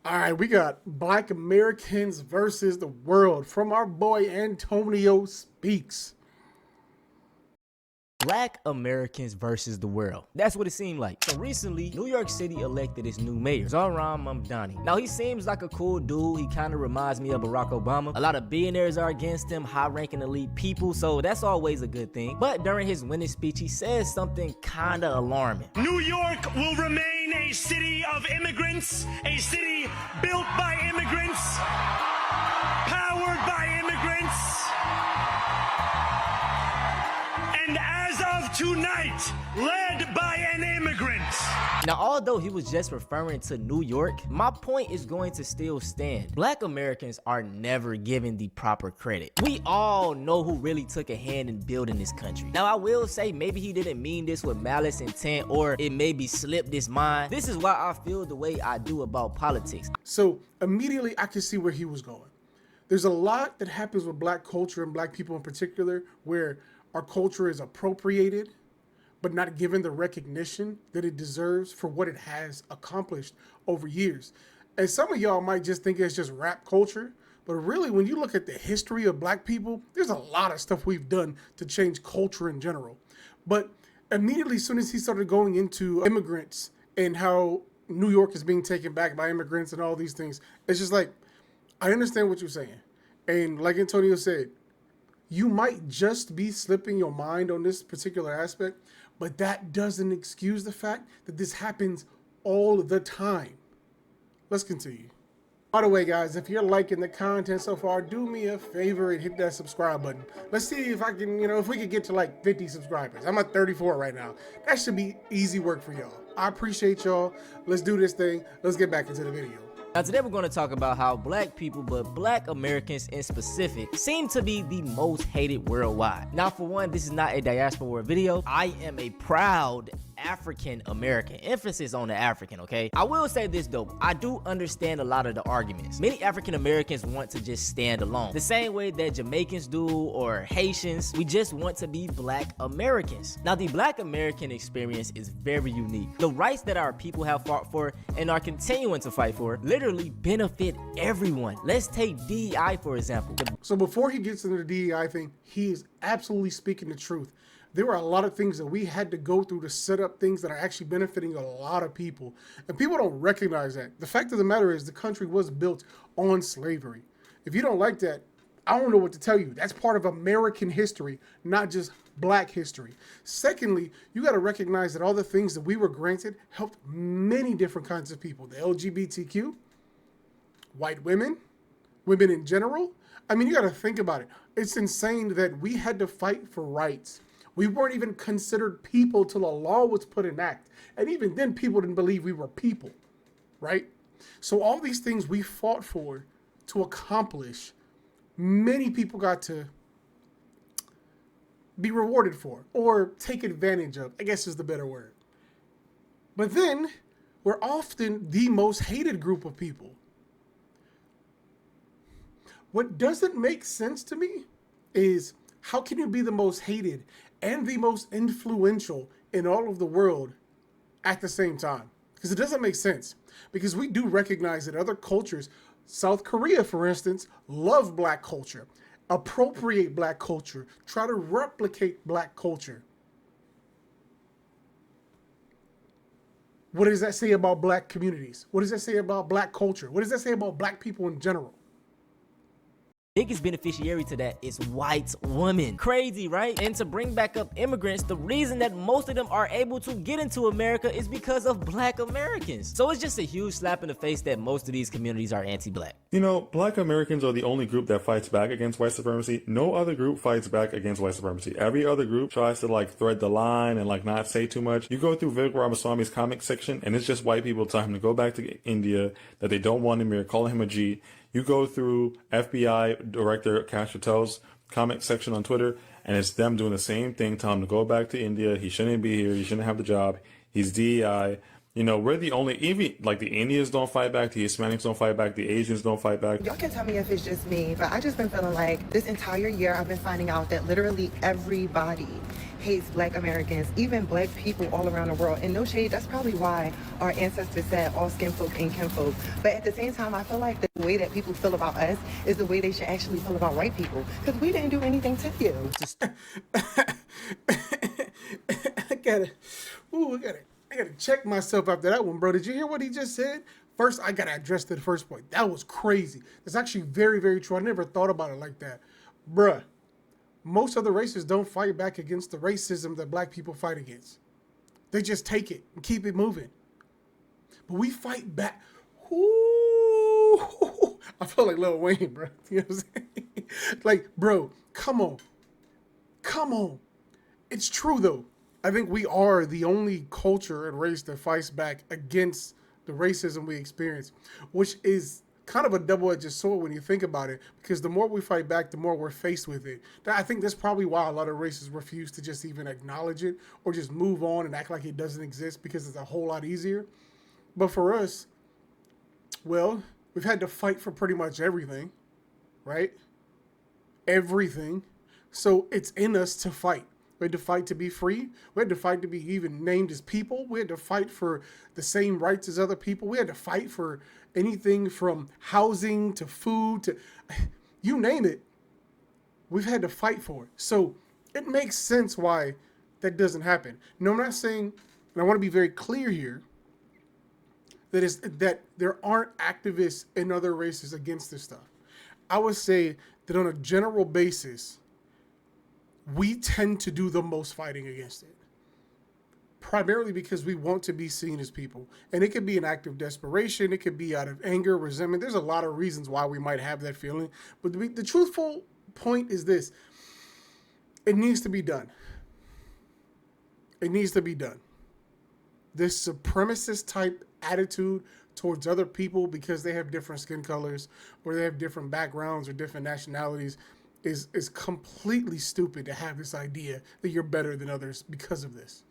All right, we got Black Americans versus the world from our boy Antonio Speaks. Black Americans versus the world. That's what it seemed like. So recently, New York City elected its new mayor, Zohran Mamdani. Now he seems like a cool dude. He kind of reminds me of Barack Obama. A lot of billionaires are against him, high-ranking elite people, so that's always a good thing. But during his winning speech, he says something kind of alarming. New York will remain a city of immigrants, a city built by immigrants, powered by immigrants, and as of tonight, led by an immigrant. Now, although he was just referring to New York, my point is going to still stand. Black Americans are never given the proper credit. We all know who really took a hand in building this country. Now, I will say maybe he didn't mean this with malice intent, or it maybe slipped his mind. This is why I feel the way I do about politics. So immediately I can see where he was going. There's a lot that happens with Black culture and Black people in particular where our culture is appropriated but not given the recognition that it deserves for what it has accomplished over years. And some of y'all might just think it's just rap culture, but really when you look at the history of Black people, there's a lot of stuff we've done to change culture in general. But immediately as soon as he started going into immigrants and how New York is being taken back by immigrants and all these things, it's just like, I understand what you're saying. And like Antonio said, you might just be slipping your mind on this particular aspect, but that doesn't excuse the fact that this happens all the time. Let's continue. By the way, guys, if you're liking the content so far, do me a favor and hit that subscribe button. Let's see if I can, if we could get to like 50 subscribers. I'm at 34 right now. That should be easy work for y'all. I appreciate y'all. Let's do this thing. Let's get back into the video. Now today we're going to talk about how Black people, but Black Americans in specific, seem to be the most hated worldwide. Now for one, this is not a diaspora video. I am a proud African American. Emphasis on the African, okay? I will say this though, I do understand a lot of the arguments. Many African Americans want to just stand alone. The same way that Jamaicans do or Haitians, we just want to be Black Americans. Now the Black American experience is very unique. The rights that our people have fought for and are continuing to fight for literally benefit everyone. Let's take DEI for example. So before he gets into the DEI thing, he is absolutely speaking the truth. There were a lot of things that we had to go through to set up things that are actually benefiting a lot of people. And people don't recognize that. The fact of the matter is the country was built on slavery. If you don't like that, I don't know what to tell you. That's part of American history, not just Black history. Secondly, you got to recognize that all the things that we were granted helped many different kinds of people. The LGBTQ, white women, women in general. I mean, you got to think about it. It's insane that we had to fight for rights. We weren't even considered people till a law was put in act. And even then, people didn't believe we were people, right? So all these things we fought for to accomplish, many people got to be rewarded for or take advantage of, I guess is the better word. But then, we're often the most hated group of people. What doesn't make sense to me is how can you be the most hated and the most influential in all of the world at the same time? Because it doesn't make sense. Because we do recognize that other cultures, South Korea, for instance, love Black culture, appropriate Black culture, try to replicate Black culture. What does that say about Black communities? What does that say about Black culture? What does that say about Black people in general? Biggest beneficiary to that is white women. Crazy, right? And to bring back up immigrants, the reason that most of them are able to get into America is because of Black Americans. So it's just a huge slap in the face that most of these communities are anti-Black. You know, Black Americans are the only group that fights back against white supremacy. No other group fights back against white supremacy. Every other group tries to like thread the line and like not say too much. You go through Vivek Ramaswamy's comic section and it's just white people telling him to go back to India, that they don't want him here, calling him a G. You go through FBI Director Kash Patel's comment section on Twitter, and it's them doing the same thing, telling him to go back to India. He shouldn't be here. He shouldn't have the job. He's DEI. You know, we're the only, even like the Indians don't fight back, the Hispanics don't fight back, the Asians don't fight back. Y'all can tell me if it's just me, but I just been feeling like this entire year I've been finding out that literally everybody hates Black Americans, even Black people all around the world. And no shade, that's probably why our ancestors said all skin folk ain't kinfolk. But at the same time, I feel like the way that people feel about us is the way they should actually feel about white people, because we didn't do anything to you. I gotta check myself after that one, bro. Did you hear what he just said? First, I gotta address the first point. That was crazy. That's actually very, very true. I never thought about it like that. Bruh, most other races don't fight back against the racism that black people fight against. They just take it and keep it moving. But we fight back. Ooh, I feel like Lil Wayne, bro. You know what I'm saying? Like, bro, come on. Come on. It's true, though. I think we are the only culture and race that fights back against the racism we experience, which is kind of a double-edged sword when you think about it, because the more we fight back, the more we're faced with it. I think that's probably why a lot of races refuse to just even acknowledge it or just move on and act like it doesn't exist, because it's a whole lot easier. But for us, well, we've had to fight for pretty much everything, right? Everything. So it's in us to fight. We had to fight to be free. We had to fight to be even named as people. We had to fight for the same rights as other people. We had to fight for anything from housing to food to you name it. We've had to fight for it. So it makes sense why that doesn't happen. No, I'm not saying, and I want to be very clear here, that there aren't activists in other races against this stuff. I would say that on a general basis, we tend to do the most fighting against it, primarily because we want to be seen as people. And it could be an act of desperation. It could be out of anger, resentment. There's a lot of reasons why we might have that feeling. But the truthful point is this. It needs to be done. It needs to be done. This supremacist type attitude towards other people because they have different skin colors or they have different backgrounds or different nationalities is completely stupid to have this idea that you're better than others because of this.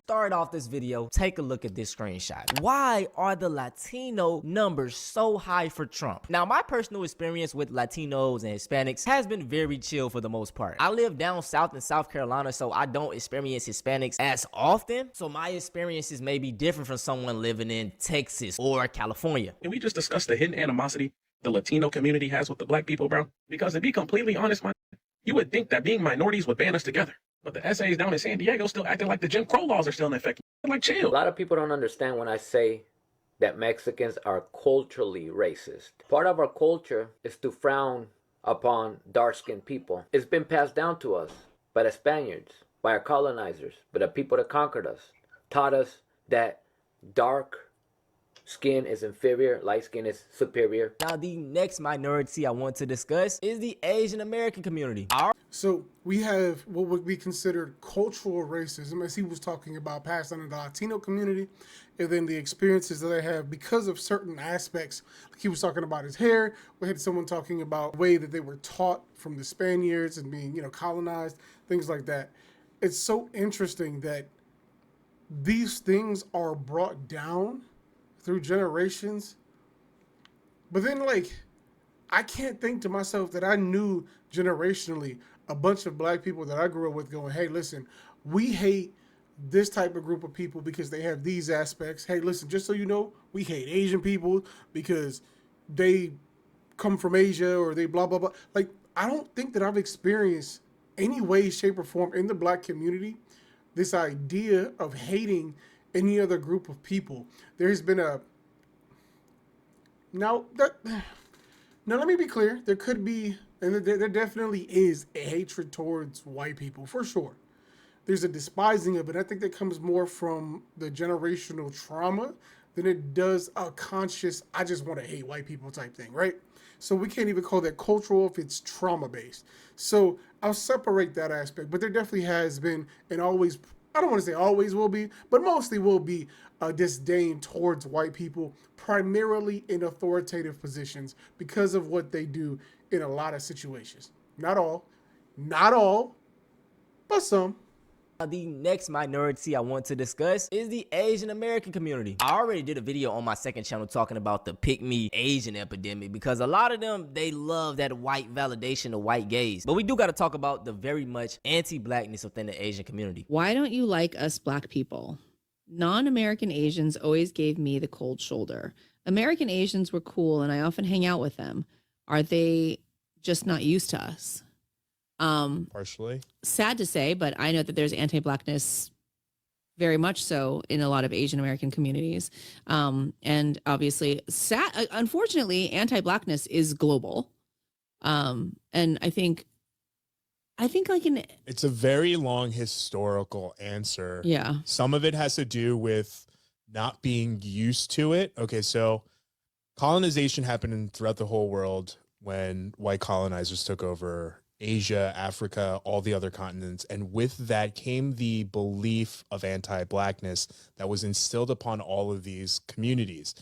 Start off this video, take a look at this screenshot. Why are the Latino numbers so high for Trump? Now, my personal experience with Latinos and Hispanics has been very chill for the most part. I live down south in South Carolina, so I don't experience Hispanics as often. So my experiences may be different from someone living in Texas or California. Can we just discuss the hidden animosity the Latino community has with the black people, bro? Because to be completely honest, you would think that being minorities would band us together. But the essays down in San Diego still acting like the Jim Crow laws are still in effect. Like, chill. A lot of people don't understand when I say that Mexicans are culturally racist. Part of our culture is to frown upon dark-skinned people. It's been passed down to us by the Spaniards, by our colonizers, by the people that conquered us, taught us that dark skin is inferior, light skin is superior. Now, the next minority I want to discuss is the Asian American community. So we have what would be considered cultural racism, as he was talking about, passed on to the Latino community, and then the experiences that they have because of certain aspects. Like he was talking about his hair. We had someone talking about the way that they were taught from the Spaniards and being, colonized, things like that. It's so interesting that these things are brought down through generations. But then, I can't think to myself that I knew generationally a bunch of black people that I grew up with going, hey, listen, we hate this type of group of people because they have these aspects. Hey, listen, just so you know, we hate Asian people because they come from Asia or they blah, blah, blah. I don't think that I've experienced any way, shape, or form in the black community this idea of hating any other group of people. There's been now let me be clear. There could be, and there definitely is, a hatred towards white people, for sure. There's a despising of it. I think that comes more from the generational trauma than it does a conscious, I just want to hate white people type thing, right? So we can't even call that cultural if it's trauma-based. So I'll separate that aspect, but there definitely has been, and always, I don't want to say always will be, but mostly will be a disdain towards white people, primarily in authoritative positions because of what they do in a lot of situations. Not all, but some. The next minority I want to discuss is the Asian American community. I already did a video on my second channel talking about the pick me Asian epidemic because a lot of them, they love that white validation of white gaze. But we do got to talk about the very much anti-blackness within the Asian community. Why don't you like us black people? Non-American Asians always gave me the cold shoulder. American Asians were cool and I often hang out with them. Are they just not used to us? Partially. Sad to say, but I know that there's anti-blackness very much so in a lot of Asian American communities. And obviously, unfortunately, anti-blackness is global. And I think like it's a very long historical answer. Yeah. Some of it has to do with not being used to it. Okay, so colonization happened throughout the whole world when white colonizers took over Asia, Africa, all the other continents. And with that came the belief of anti-blackness that was instilled upon all of these communities.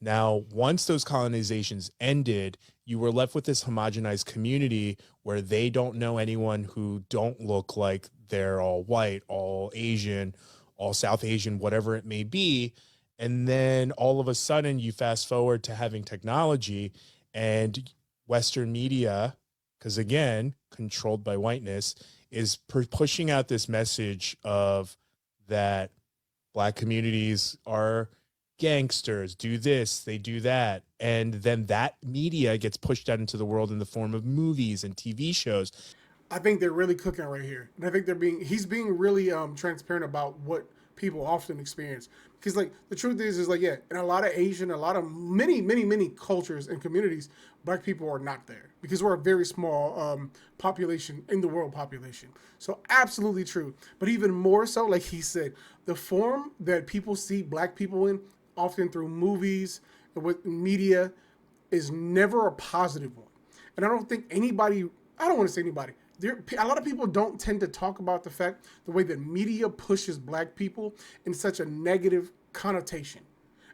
Now, once those colonizations ended, you were left with this homogenized community where they don't know anyone who don't look like they're all white, all Asian, all South Asian, whatever it may be. And then all of a sudden you fast forward to having technology and Western media, because again, controlled by whiteness, is pushing out this message of that black communities are gangsters, do this, they do that. And then that media gets pushed out into the world in the form of movies and TV shows. I think they're really cooking right here. And I think he's being really transparent about what people often experience. Because like the truth is like, yeah, in a lot of Asian, many cultures and communities, black people are not there because we're a very small population in the world population. So absolutely true. But even more so, like he said, the form that people see black people in, often through movies and with media, is never a positive one. And I don't think anybody, I don't want to say anybody, a lot of people don't tend to talk about the way that media pushes black people in such a negative connotation.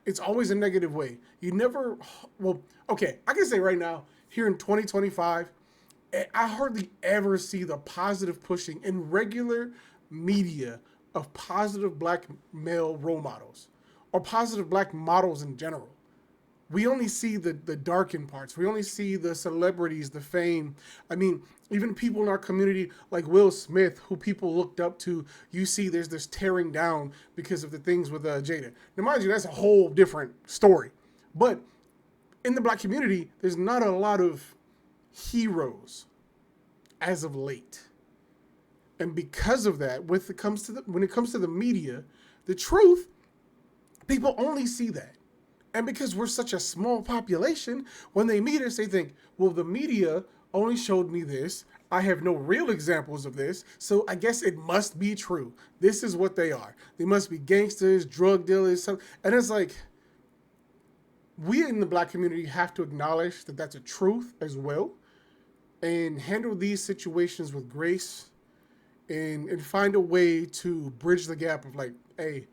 It's always a negative way. You never, well, okay, I can say right now, here in 2025, I hardly ever see the positive pushing in regular media of positive black male role models or positive black models in general. We only see the darkened parts. We only see the celebrities, the fame. I mean, even people in our community like Will Smith, who people looked up to, you see there's this tearing down because of the things with Jada. Now, mind you, that's a whole different story. But in the black community, there's not a lot of heroes as of late. And because of that, when it comes to the media, the truth, people only see that. And because we're such a small population, when they meet us, they think, well, the media only showed me this. I have no real examples of this, so I guess it must be true. This is what they are. They must be gangsters, drug dealers. And it's like, we in the black community have to acknowledge that that's a truth as well and handle these situations with grace and find a way to bridge the gap of like, hey,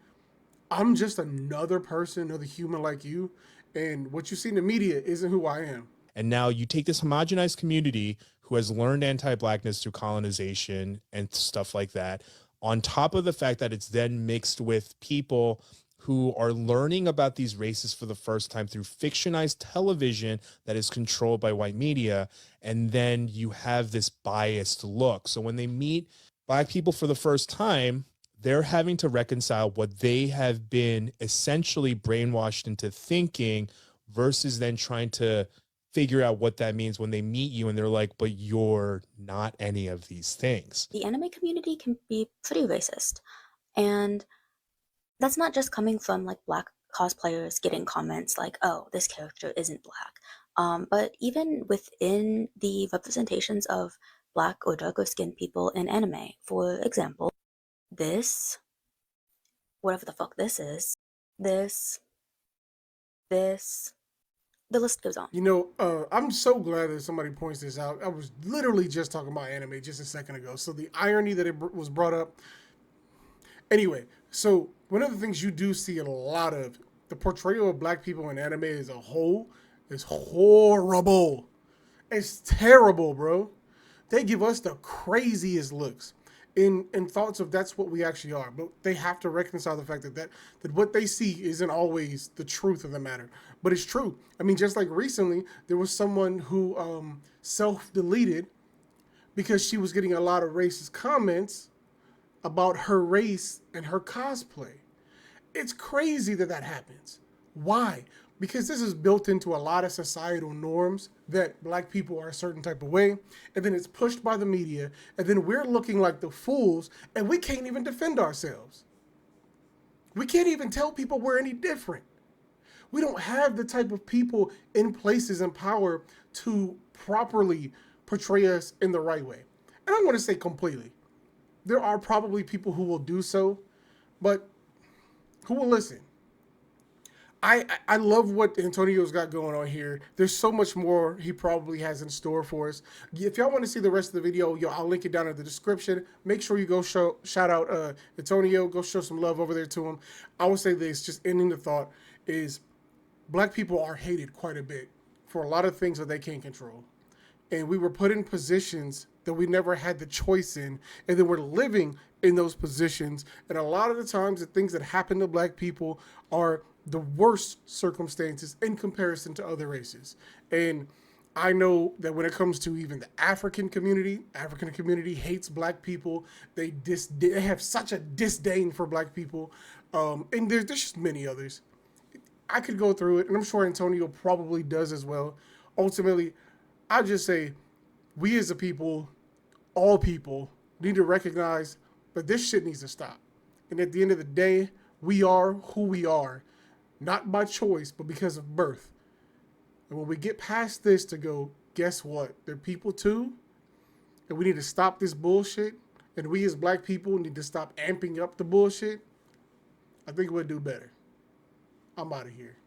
I'm just another person, another human like you, and what you see in the media isn't who I am. And now you take this homogenized community who has learned anti-blackness through colonization and stuff like that, on top of the fact that it's then mixed with people who are learning about these races for the first time through fictionized television that is controlled by white media. And then you have this biased look. So when they meet black people for the first time, they're having to reconcile what they have been essentially brainwashed into thinking versus then trying to figure out what that means when they meet you and they're like, but you're not any of these things. The anime community can be pretty racist. And that's not just coming from like black cosplayers getting comments like, oh, this character isn't black. But even within the representations of black or darker skinned people in anime, for example, this, whatever the fuck this is, this, the list goes on. You know, I'm so glad that somebody points this out. I was literally just talking about anime just a second ago. So the irony that it was brought up. Anyway, so one of the things you do see a lot of, the portrayal of black people in anime as a whole is horrible. It's terrible, bro. They give us the craziest looks. in thoughts of that's what we actually are. But they have to reconcile the fact that what they see isn't always the truth of the matter. But it's true. I mean, just like recently, there was someone who self-deleted because she was getting a lot of racist comments about her race and her cosplay. It's crazy that that happens. Why? Because this is built into a lot of societal norms that black people are a certain type of way, and then it's pushed by the media, and then we're looking like the fools, and we can't even defend ourselves. We can't even tell people we're any different. We don't have the type of people in places in power to properly portray us in the right way. And I want to say completely. There are probably people who will do so, but who will listen? I love what Antonio's got going on here. There's so much more he probably has in store for us. If y'all want to see the rest of the video, I'll link it down in the description. Make sure you go shout out Antonio. Go show some love over there to him. I would say this, just ending the thought, is black people are hated quite a bit for a lot of things that they can't control. And we were put in positions that we never had the choice in, and then we're living in those positions. And a lot of the times the things that happen to black people are the worst circumstances in comparison to other races. And I know that when it comes to even the African community hates black people. They have such a disdain for black people. And there's just many others. I could go through it, and I'm sure Antonio probably does as well. Ultimately, I just say we as a people, all people, need to recognize that this shit needs to stop. And at the end of the day, we are who we are, not by choice, but because of birth. And when we get past this to go, guess what? They're people too, and we need to stop this bullshit. And we as black people need to stop amping up the bullshit. I think we'll do better. I'm out of here.